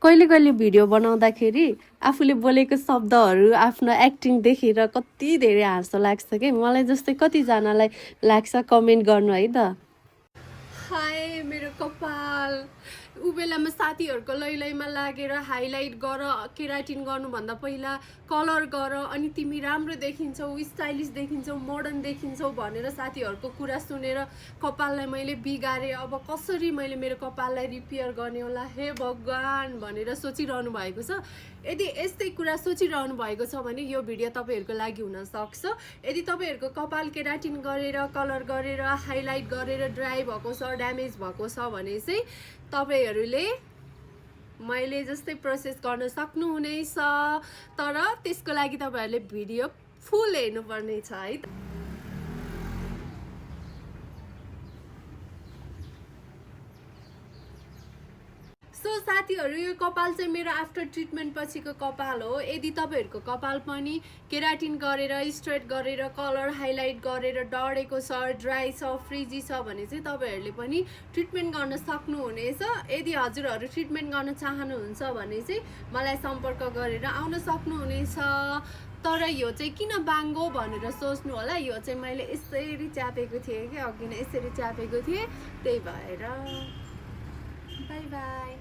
कहिले कहिले भिडियो बनाउँदाखेरि आफूले बोलेको शब्दहरू आफ्नो एक्टिङ देखेर कति धेरै हाँसो लाग्छ कि मलाई जस्तै कतिजनालाई लाग्छ कमेन्ट गर्नु है त। हाय मेरो कपाल उ बेलामा साथीहरूको लैलैमा लागेर हाइलाइट गर केराटिन गर्नुभन्दा पहिला कलर गर अनि तिमी राम्रो देखिन्छौ स्टाइलिस देखिन्छौ मोडर्न देखिन्छौ भनेर साथीहरूको कुरा सुनेर कपाललाई मैले बिगारेँ। अब कसरी मैले मेरो कपाललाई रिपेयर गर्ने होला हे भगवान् भनेर सोचिरहनु भएको छ। यदि यस्तै कुरा सोचिरहनु भएको छ भने यो भिडियो तपाईँहरूको लागि हुनसक्छ। यदि तपाईँहरूको कपाल केराटिन गरेर कलर गरेर हाइलाइट गरेर ड्राई भएको छ ड्यामेज भएको छ भने चाहिँ तपाईहरूले मैले जस्तै प्रोसेस गर्न सक्नुहुनेछ, तर त्यसको लागि तपाईहरूले भिडियो फुल हेर्नुपर्ने छ है त। सो साथीहरू यो कपाल चाहिँ मेरो आफ्टर ट्रिटमेन्ट पछिको कपाल हो। यदि तपाईँहरूको कपाल पनि केराटिन गरेर स्ट्रेट गरेर कलर हाइलाइट गरेर डढेको छ ड्राई छ फ्रिजी छ भने चाहिँ तपाईँहरूले पनि ट्रिटमेन्ट गर्न सक्नुहुनेछ। यदि हजुरहरू ट्रिटमेन्ट गर्न चाहनुहुन्छ भने चाहिँ मलाई सम्पर्क गरेर आउन सक्नुहुनेछ। तर यो चाहिँ किन बाङ्गो भनेर सोच्नु होला, यो चाहिँ मैले यसरी च्यापेको थिएँ कि अघि नै यसरी च्यापेको थिएँ, त्यही भएर बाई बाई।